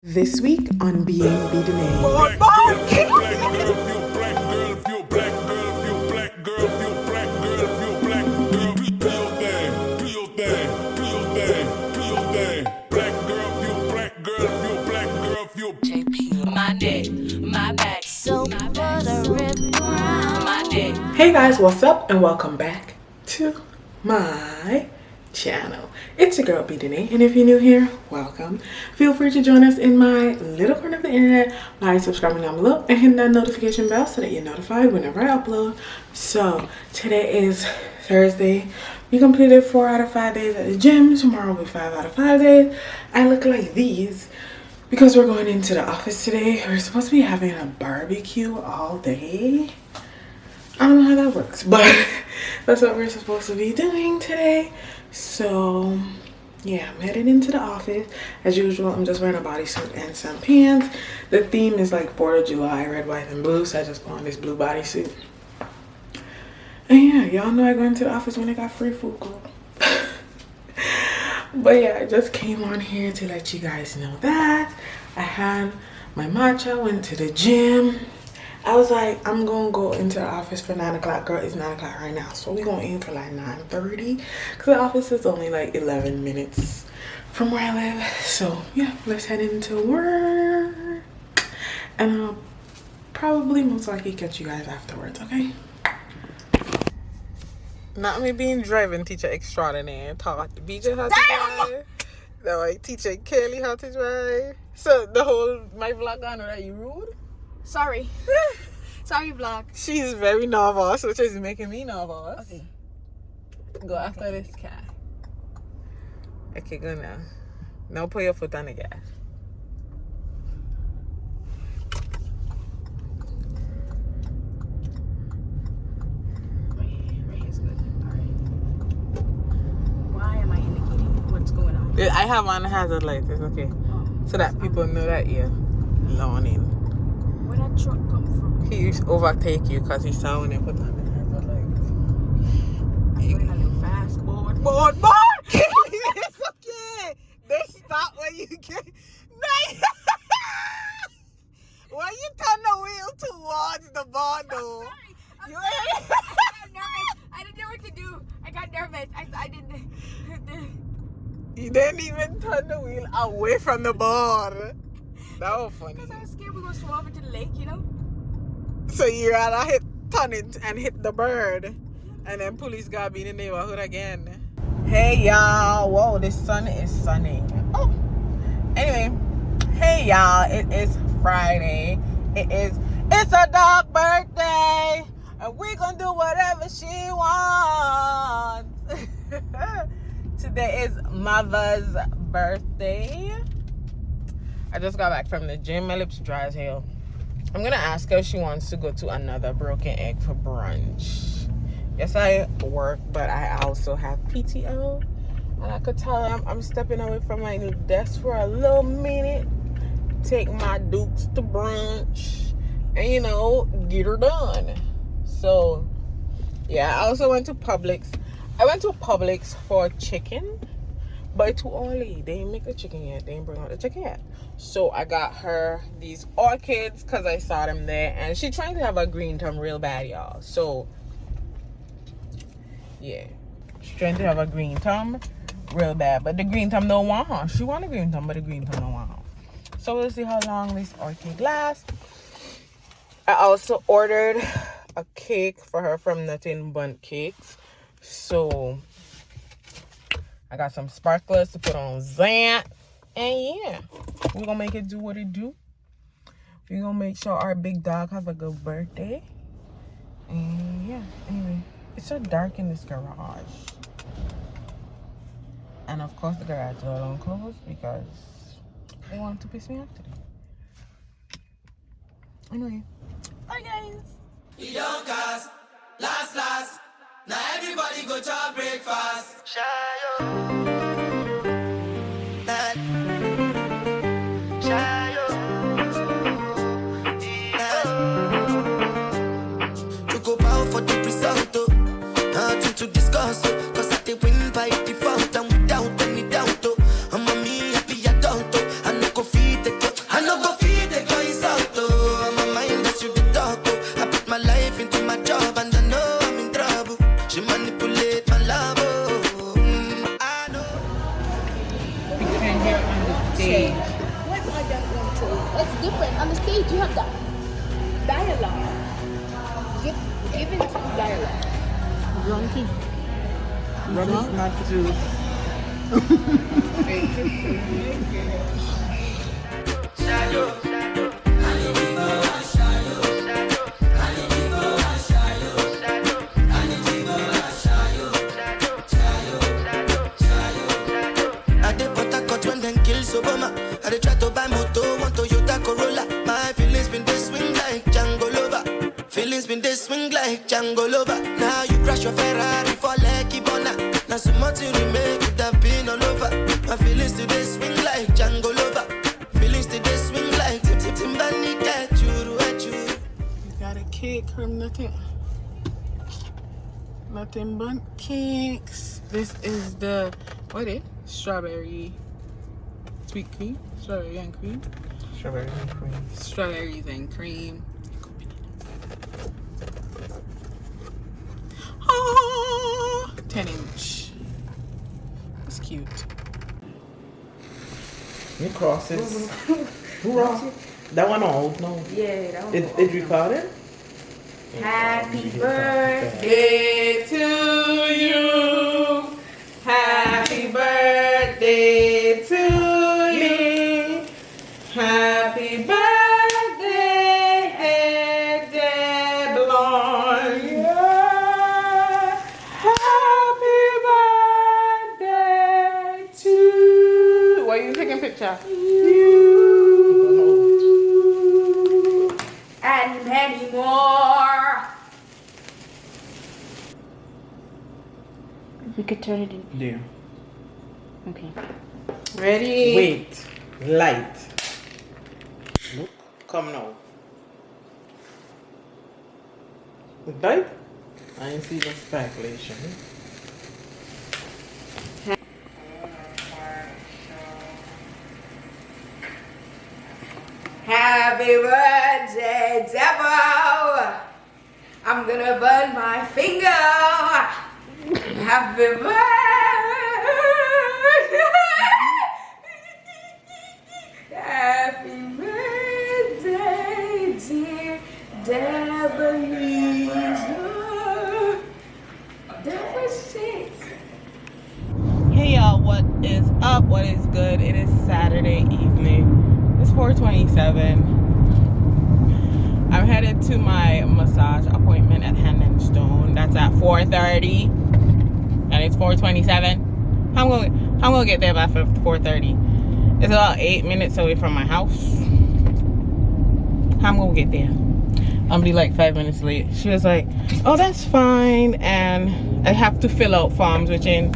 This week on Being B.Denaé. Hey guys, what's up and welcome back to my channel. It's your girl B.Denaé, and if you're new here, welcome. Feel free to join us in my little corner of the internet by subscribing down below and hitting that notification bell so that you're notified whenever I upload. So today is Thursday. We completed 4 out of 5 days at the gym. Tomorrow will be 5 out of 5 days. I look like these because we're going into the office today. We're supposed to be having a barbecue all day. I don't know how that works, but that's what we're supposed to be doing today. So yeah, I'm headed into the office. As usual, I'm just wearing a bodysuit and some pants. The theme is like 4th of July, red, white, and blue. So I just put on this blue bodysuit. And yeah, y'all know I go into the office when I got free food, girl. But yeah, I just came on here to let you guys know that I had my matcha, went to the gym. I was like, I'm gonna go into the office for 9 o'clock. Girl, it's 9 o'clock right now, so we're gonna aim for like 9:30 because the office is only like 11 minutes from where I live. So yeah, let's head into work, and I'll probably most likely catch you guys afterwards, okay? Not me being driving teacher extraordinaire, taught BJ how to drive. Now I teach Kelly how to drive. So the whole my vlog on that you rude? Sorry. Sorry, vlog. She's very nervous, which is making me nervous. Okay. Go after this car. Okay, go now. Now put your foot on the gas. Right is good. Alright. Why am I indicating what's going on? I have on hazard lights, it's okay. Oh, So that people know that you're lawning. where that truck come from? He used to overtake you because he saw when you put on the hazard lights. I'm going a little fast. Board. It's okay. They stop when you get. Nice. When you turn the wheel towards the bar, though. I'm sorry. I got nervous. I didn't know what to do. I got nervous. I didn't. You didn't even turn the wheel away from the bar. That was funny. Because I was scared we were going to swerve into the lake, you know? So you rather turn it and hit the bird, and then police gotta be in the neighborhood again. Hey y'all, whoa, this sun is sunning. Oh, anyway, hey y'all, it is Friday. It's a dog birthday, and we gonna do whatever she wants. Today is Mother's birthday. I just got back from the gym. My lips dry as hell. I'm gonna ask her if she wants to go to another Broken Egg for brunch. Yes, I work, but I also have PTO, and I could tell her I'm stepping away from my new desk for a little minute, take my dukes to brunch, and get her done. So yeah, I also went to Publix. I went to Publix for chicken, but it's too early. They ain't make the chicken yet. They ain't bring out the chicken yet. So I got her these orchids because I saw them there, and she's trying to have a green thumb real bad, y'all. So yeah, she's trying to have a green thumb real bad, but the green thumb don't want her. She want a green thumb, but the green thumb don't want her. So we'll see how long this orchid lasts. I also ordered a cake for her from Nothing Bundt Cakes. So I got some sparklers to put on that. And yeah, we're gonna make it do what it do. We're gonna make sure our big dog have a good birthday. And yeah, anyway, it's so dark in this garage. And of course the garage door don't close because they want to piss me off today. Anyway, bye guys. We don't cast, last. Now everybody go to breakfast. Shayo. You go bow for the result, nothing to discuss, cause I did win by default and without any doubt. I'm a me happy adult, and I go feed the actually. It's different. On the stage, you have that dialogue. Give it to dialogue. Drunky. Rum is not juice. I try to buy moto, one Toyota Corolla. My feelings been this swing like Django Lover. Feelings been this swing like Django Lover. Now you crash your Ferrari for Lucky Bona. Now so much you remake could have been all over. My feelings today swing like Django Lover. Feelings today swing like Timbani at you. You got a cake from nothing but cakes. This is the strawberry sweet cream, strawberry and cream. Strawberries and cream. Oh, 10-inch. It's cute. New crosses. Who wrong? That one old? No. Yeah, that one. It recorded? Happy birthday To you. Happy birthday to you. Happy birthday, Deblon. Happy birthday to. Why are you taking a picture? You. and many more. We could turn it in. There. Okay. Ready? Wait. Light. Look. Come now. Light? I ain't see the speculation. Happy birthday, devil. I'm gonna burn my finger. Happy birthday. Happy birthday, dear Debbie. Devil shit. Hey y'all, what is up? What is good? It is Saturday evening. It's 4:27. I'm headed to my massage appointment at Hand & Stone. That's at 4:30, and it's 4:27. I'm gonna get there by 4:30. It's about 8 minutes away from my house. I'm gonna get there. I'll be like 5 minutes late. She was like, "Oh, that's fine," and I have to fill out forms, which I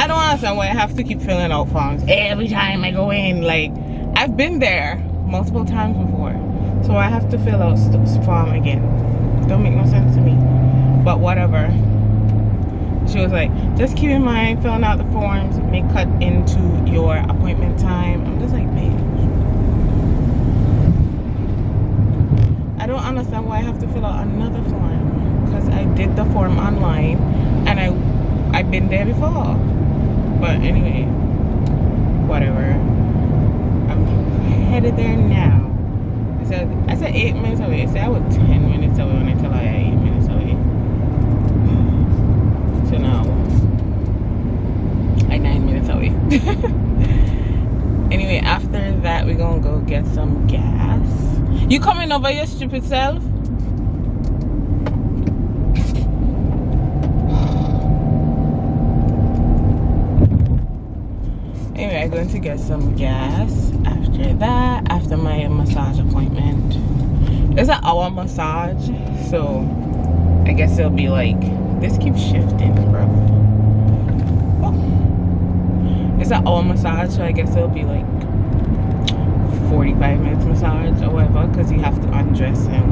don't understand why I have to keep filling out forms every time I go in. Like, I've been there multiple times before, so I have to fill out form again. Don't make no sense to me, but whatever. She was like, just keep in mind filling out the forms may cut into your appointment time. I'm just like, babe, I don't understand why I have to fill out another form, because I did the form online and I've been there before. But anyway, whatever. I'm headed there now. I said 8 minutes away. I said I was 10 minutes away when I tell her I 8 minutes away. So now I'm 9 minutes away. Anyway, after that we're gonna go get some gas. You coming over your stupid self? Anyway, I'm going to get some gas after that, after my massage appointment. It's an hour massage, so I guess it'll be like, this keeps shifting, bro. Oh. It's an hour massage, so I guess it'll be like 45 minutes massage or whatever, because you have to undress and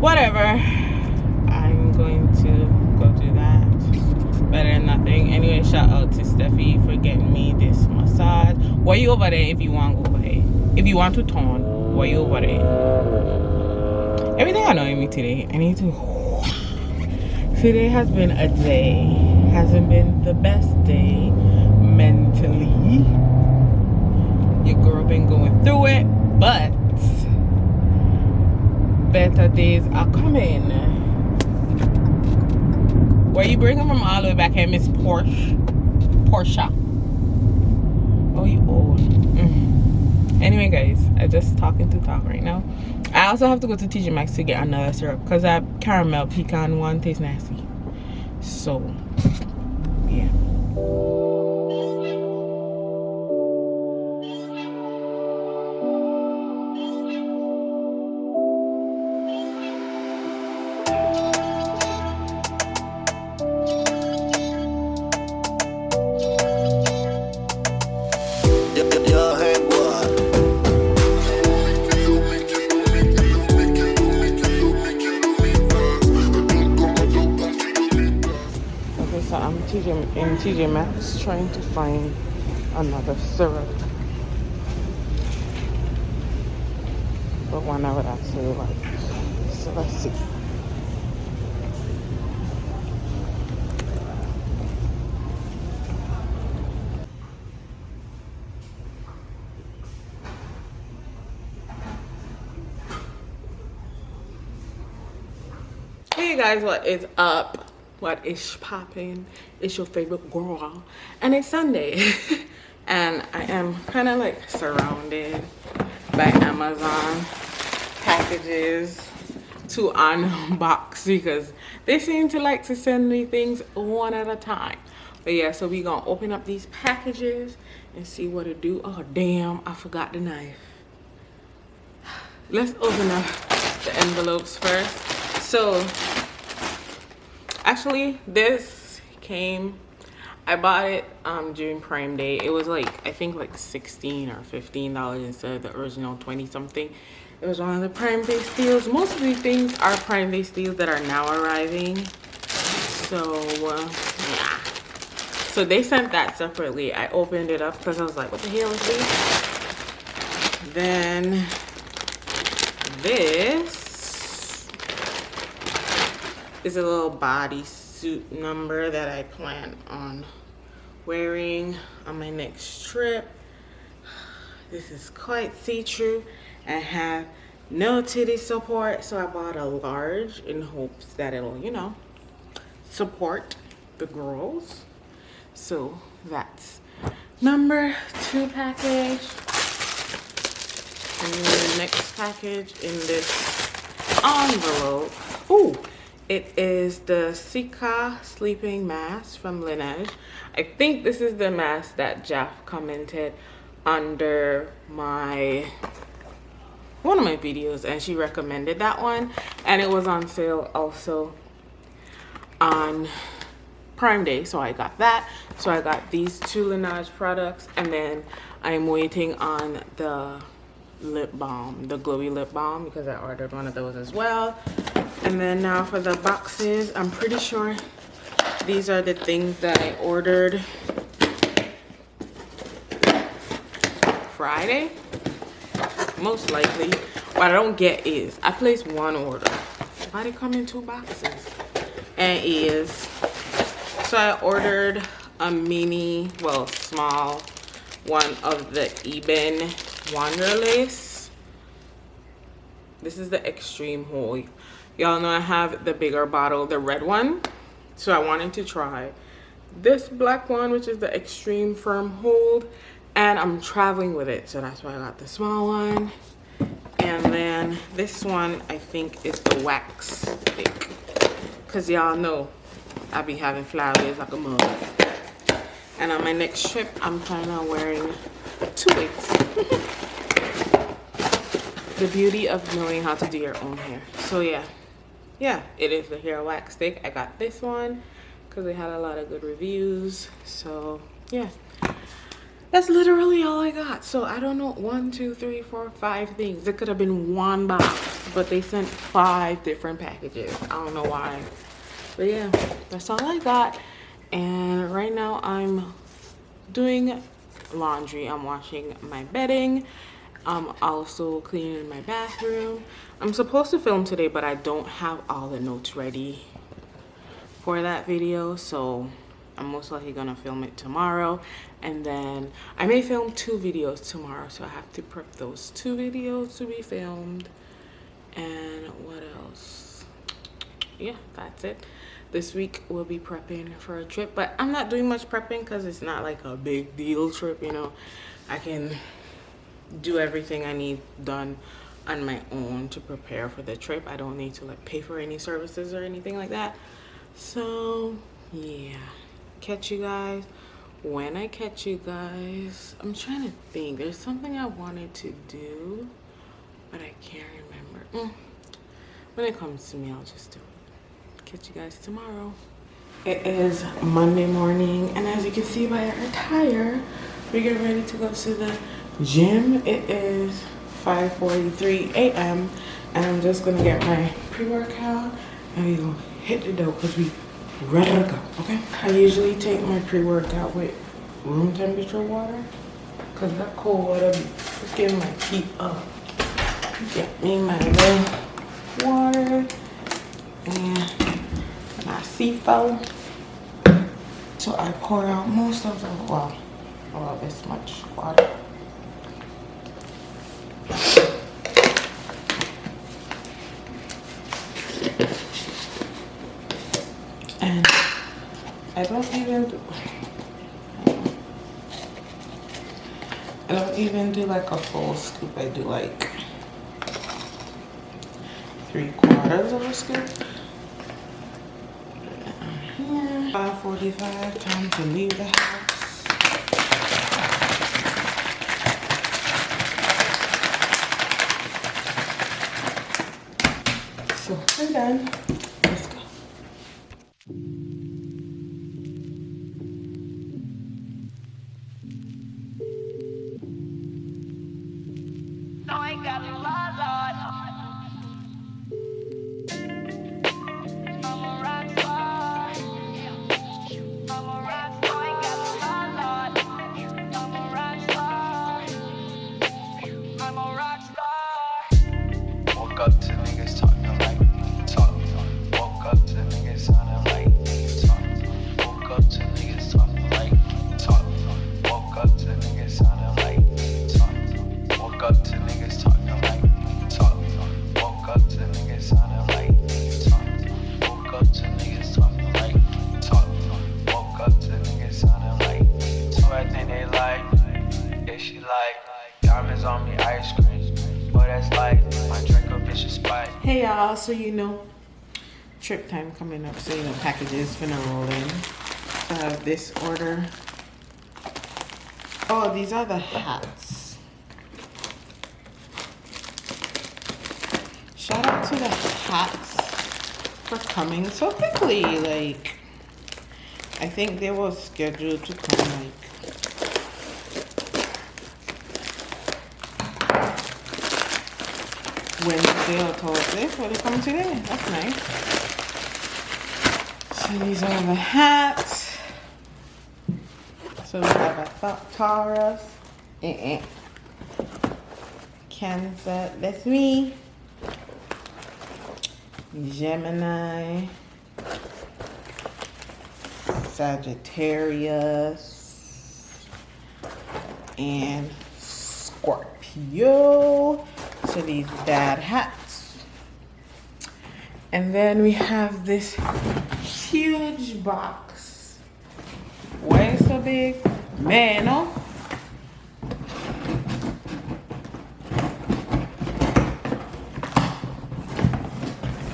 whatever. I'm going to go do that. Better than nothing. Anyway, shout out to Steffi for getting me this massage. Why you over there if you want to go over there? If you want to turn, why you over there? Everything annoying me today. I need to. Today has been a day. Hasn't been the best day mentally. Your girl been going through it, but better days are coming. Where you bring them from all the way back here, Miss Portia? Oh, you old. Anyway, guys, I just talking to talk right now. I also have to go to TJ Maxx to get another syrup because that caramel pecan one tastes nasty. So, yeah. Your head boy. Okay, so I'm in TJ Maxx trying to find another syrup. But one I would actually like. So let's see. Hey guys, what is up? What is popping? It's your favorite girl, and it's Sunday, and I am kind of like surrounded by Amazon packages to unbox because they seem to like to send me things one at a time. But yeah, so we gonna open up these packages and see what it do. Oh damn, I forgot the knife. Let's open up the envelopes first. So actually this came, I bought it during Prime Day. It was like, I think like $16 or $15 instead of the original 20 something. It was one of the Prime Day steals. Most of these things are Prime Day steals that are now arriving. So yeah, so they sent that separately. I opened it up because I was like, what the hell is this? Then this is a little bodysuit number that I plan on wearing on my next trip. This is quite see-through and have no titty support, so I bought a large in hopes that it'll, you know, support the girls. So that's number 2 package. And then the next package in this envelope. Ooh, it is the Sika sleeping mask from Laneige. I think this is the mask that Jeff commented under one of my videos, and she recommended that one, and it was on sale also on Prime Day, so I got that. So I got these 2 Laneige products, and then I'm waiting on the lip balm, the glowy lip balm, because I ordered one of those as well. And then now for the boxes, I'm pretty sure these are the things that I ordered Friday, most likely. What I don't get is I placed one order. Why they come in 2 boxes? And is, so I ordered a mini, well, small one of the Eben Wanderlace. This is the extreme hold. Y'all know I have the bigger bottle, the red one. So I wanted to try this black one, which is the extreme firm hold, and I'm traveling with it, so that's why I got the small one. And then this one, I think, is the wax stick, because y'all know I be having flyaways like a mug. And on my next trip, I'm planning on wearing 2 wigs. The beauty of knowing how to do your own hair. So yeah, it is the hair wax stick. I got this one because it had a lot of good reviews. So yeah, that's literally all I got. So I don't know, 1, 2, 3, 4, 5 things. It could have been 1 box, but they sent 5 different packages. I don't know why, but yeah, that's all I got. And right now I'm doing laundry. I'm washing my bedding. I'm also cleaning my bathroom. I'm supposed to film today, but I don't have all the notes ready for that video. So I'm most likely gonna film it tomorrow, and then I may film 2 videos tomorrow, so I have to prep those 2 videos to be filmed. And what else? Yeah, that's it. This week we'll be prepping for a trip, but I'm not doing much prepping because it's not like a big deal trip, you know. I can do everything I need done on my own to prepare for the trip. I don't need to like pay for any services or anything like that. So yeah, catch you guys when I catch you guys. I'm trying to think, there's something I wanted to do but I can't remember. When it comes to me, I'll just do it. Catch you guys tomorrow. It is Monday morning, and as you can see by our attire, we get ready to go to the gym. It is 5:43 a.m. and I'm just gonna get my pre-workout and we gonna hit the dough because we ready to go. Okay, I usually take my pre-workout with room temperature water because that cold water is getting my feet up. Get me my little water and my seafoam. So I pour out most of the, well, about this much water. And I don't even do like a full scoop. I do like 3/4 of a scoop. 5:45, time to leave the house. So we're done. Let's go. Up to niggas talking like talk. Woke up to niggas sounding like talk. Woke up to niggas talking like talk. Woke up to niggas sounding like talk. Woke up to niggas talking like talk. Woke up to niggas sounding like talk. Woke up to niggas talking like talk. Woke up to niggas sounding like talk. I think they like, yeah she like diamonds on me, ice cream. But that's like my drink a bitch spot. Hey y'all, so you know, trip time coming up, so you know, packages finna roll in. I have this order. Oh, these are the hats. Shout out to the hats for coming so quickly. Like, I think they were scheduled to come like Wednesday or Thursday, so they come today. That's nice. So these are the hats. So we have a Taurus, Cancer, that's me, Gemini, Sagittarius, and Scorpio. So these bad hats. And then we have this huge box. Why is it so big? Man, no?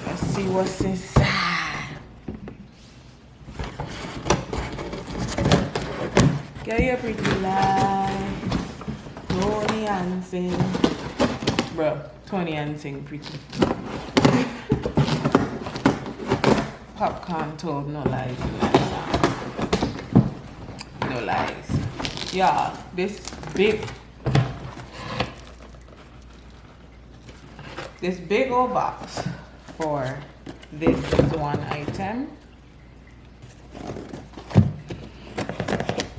Let's see what's inside. Get your pretty light. Tony and sing. Bro, Tony and sing pretty. Popcorn told no lies in that song. No lies. Yeah, this big old box for this one item.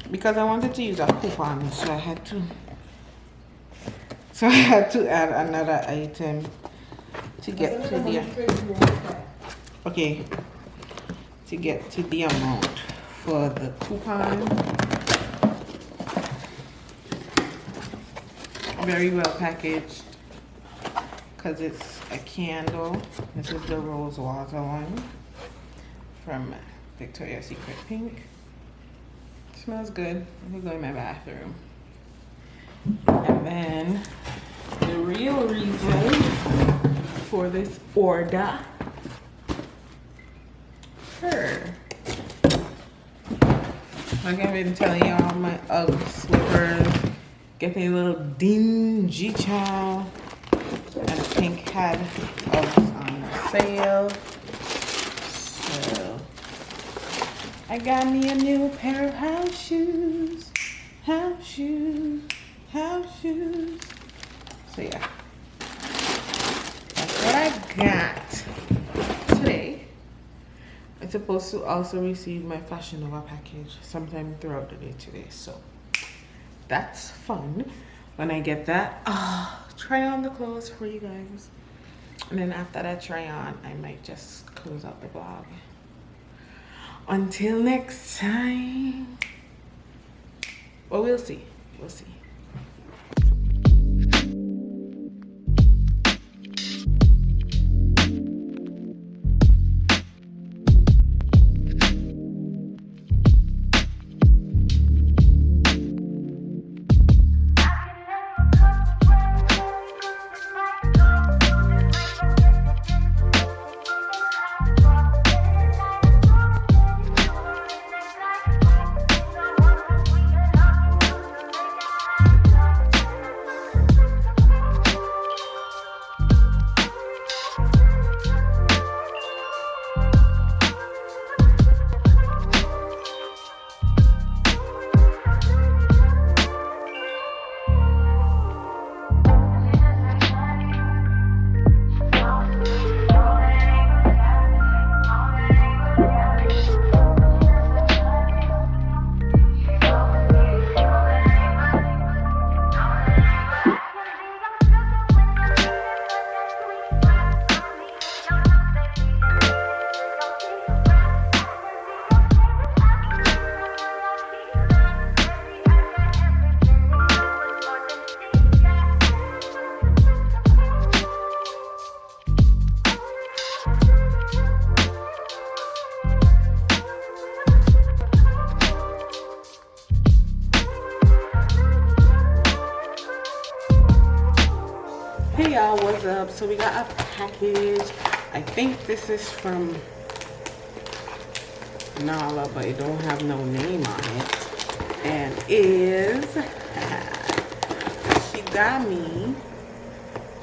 Because I wanted to use a coupon, so I had to add another item to get to the, okay, to get to the amount for the coupon. Very well packaged because it's a candle. This is the rose water one from Victoria's Secret Pink. Smells good. I'm gonna go in my bathroom. And then the real reason for this order, like I've been telling y'all, my UGG slippers getting a little dingy child, and Pink had UGGs on sale, so I got me a new pair of house shoes. So yeah, that's what I got today. I'm supposed to also receive my Fashion Nova package sometime throughout the day today, so that's fun. When I get that, try on the clothes for you guys, and then after that try on, I might just close out the vlog. Until next time, well, we'll see. Hey y'all, what's up? So we got a package. I think this is from Nala, but it don't have no name on it. And she got me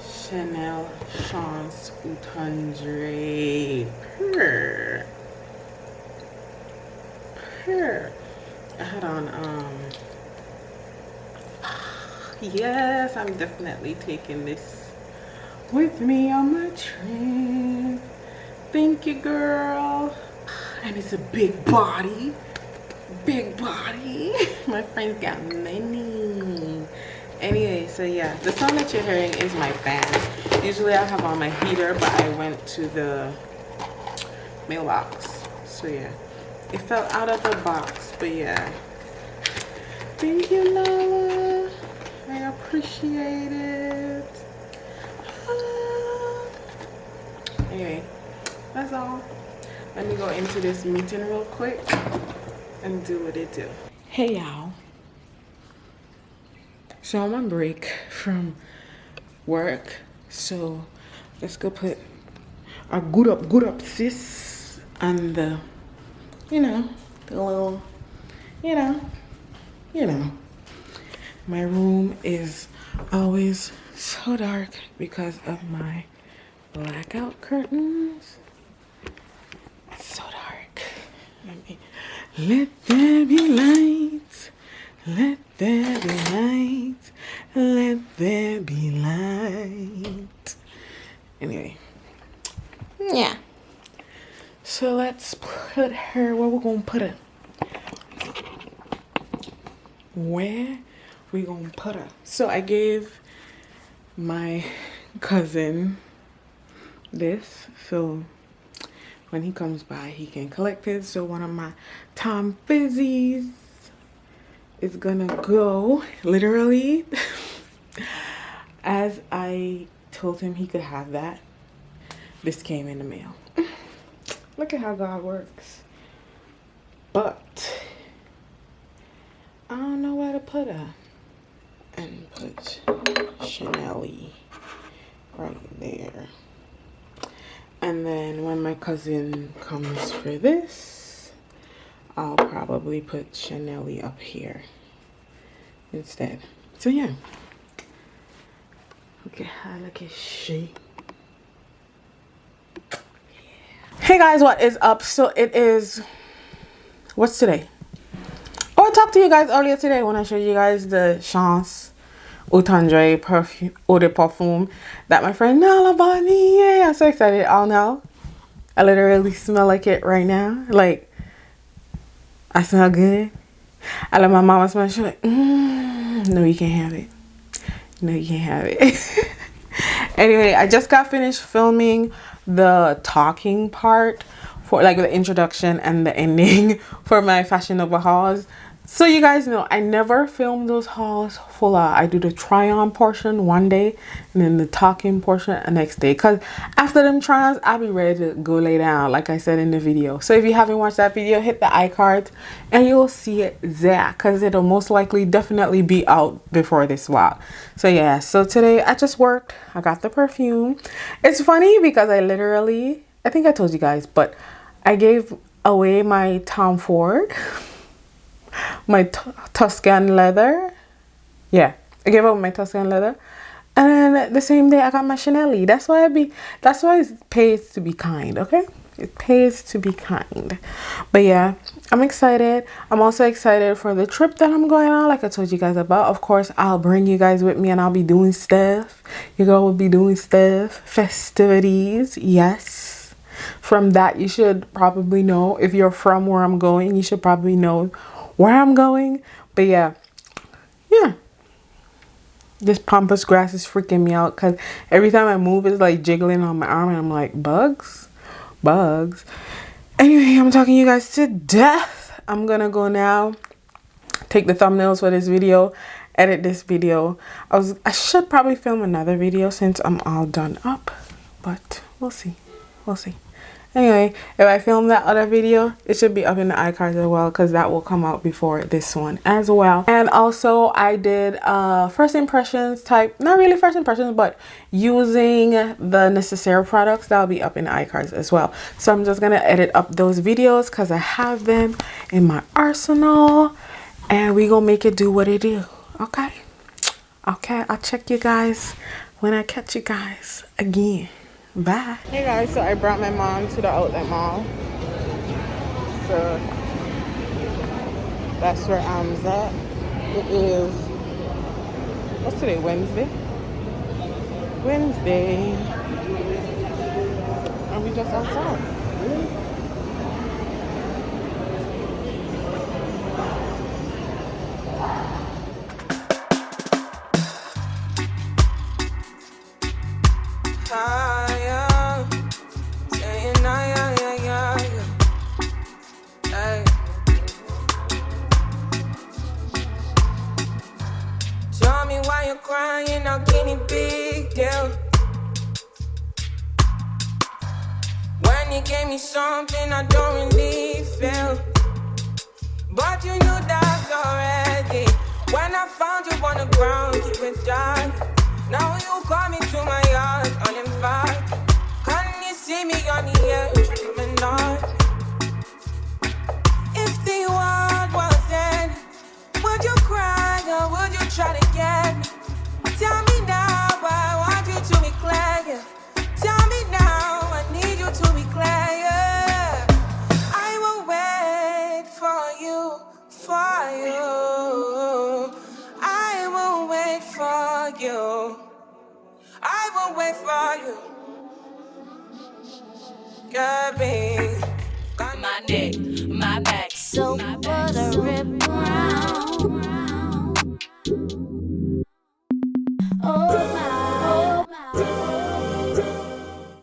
Chanel Chance 800 Purr. I had on yes, I'm definitely taking this with me on my trip. Thank you, girl. And it's a big body. My friends got many. Anyway, so yeah, the song that you're hearing is my fan. Usually I have on my heater, but I went to the mailbox. So yeah, it fell out of the box, but yeah. Thank you, Nala. I appreciate it. Anyway, that's all. Let me go into this meeting real quick and do what it do. Hey y'all. So I'm on break from work. So let's go put our good up sis on the, the little, My room is always so dark because of my blackout curtains. So dark. Let there be light. Let there be light. Let there be light. Anyway. Yeah. So let's put her, where we're gonna put her? Where we gonna put her? So I gave my cousin this, so when he comes by, he can collect it. So one of my Tom Fizzies is gonna go literally as I told him he could have that. This came in the mail. Look at how God works. But I don't know where to put her. And put Chanel-y right there. And then when my cousin comes for this, I'll probably put Chanel-y up here instead. So yeah. Look at how, look at she. Hey guys, what is up? So it is, what's today? Oh, I talked to you guys earlier today when I showed you guys the Chance Outandre perfume, eau de parfum that my friend Nala bought me. Yay, I'm so excited. All now, I literally smell like it right now. Like, I smell good. I let my mama smell. She's like, no, you can't have it. No, you can't have it. Anyway, I just got finished filming the talking part for like the introduction and the ending for my Fashion Nova hauls. So you guys know I never film those hauls full out. I do the try on portion one day and then the talking portion the next day, because after them try-ons I'll be ready to go lay down like I said in the video. So if you haven't watched that video, hit the iCards and you'll see it there, because it'll most likely definitely be out before this vlog. So yeah, so today I just worked. I got the perfume. It's funny because I think I told you guys, but I gave away my Tom Ford, my Tuscan leather. Yeah, I gave up my Tuscan leather, and then the same day I got my Chanel-y. That's why it pays to be kind. Okay, it pays to be kind. But yeah, I'm excited. I'm also excited for the trip that I'm going on, like I told you guys about. Of course, I'll bring you guys with me and I'll be doing stuff. Your girl will be doing stuff, festivities. Yes. From that, you should probably know, if you're from where I'm going, you should probably know where I'm going. But yeah, this pampas grass is freaking me out, because every time I move it's like jiggling on my arm and I'm like, bugs. Anyway, I'm talking you guys to death. I'm gonna go now, take the thumbnails for this video, edit this video. I should probably film another video since I'm all done up, but we'll see. Anyway, if I film that other video, it should be up in the iCards as well, because that will come out before this one as well. And also I did first impressions type, not really first impressions, but using the necessary products. That'll be up in the iCards as well. So I'm just gonna edit up those videos because I have them in my arsenal, and we gonna make it do what it do. Okay, I'll check you guys when I catch you guys again. Bye. Hey guys, so I brought my mom to the outlet mall. So that's where I'm at. It is, what's today, Wednesday? And we just outside. Crying, not any big deal. When you gave me something I don't really feel, but you knew that already. When I found you on the ground, you were down. Now you call me to my yard, uninvited. Can you see me on the edge, dreaming not? If the world was end, would you cry or would you try to get me? Tell me now, I want you to be clear. Tell me now, I need you to be clear. I will wait for you. I will wait for you. I will wait for you. Girl, babe. My neck, my back, so for the rip.